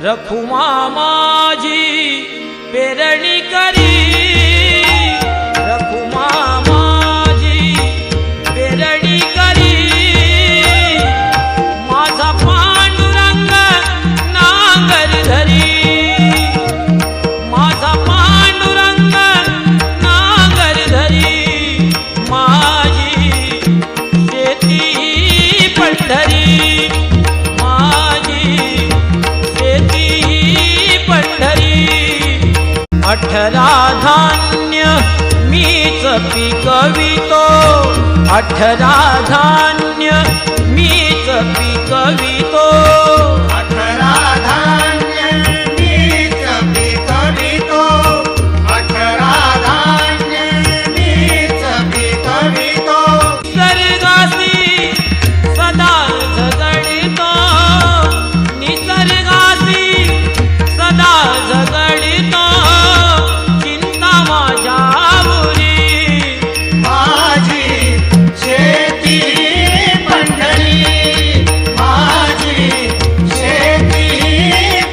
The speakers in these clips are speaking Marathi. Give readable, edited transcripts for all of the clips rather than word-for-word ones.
रखुमा माझी पेरणी करी, रखुमा माझी पेरणी करी, माझा पांडुरंग नांगर धरी, माझा पांडुरंग नांगर धरी, माझी शेती पंढरी, माझी शेती पंढरी। 18 धान्य मीच पिकवितो, 18 धान्य मीच पिकवितो, 18 धान्य मीच पिकवितो, 18 धान्य मीच पिकवितो। निसर्गाशी सदा झगडितो, निसर्गाशी सदा झगडितो, चिंता माझ्यावरी, माझी शेती पंढरी, माझी शेती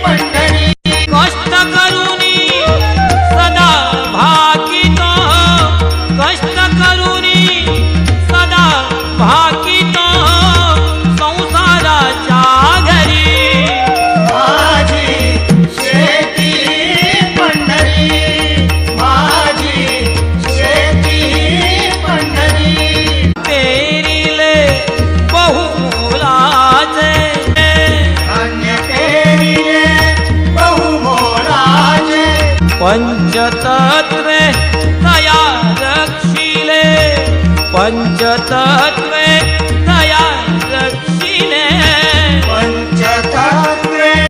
पंढरी। कष्ट करूनी सदा भाकितो, कष्ट करूनी सदा भाकितो, संसाराच्या घरी, माझी शेती पंढरी, माझी शेती पंढरी। पेरिले बहुमोलाचे, धान्य पेरिले बहुमोलाचे, पंचतत्व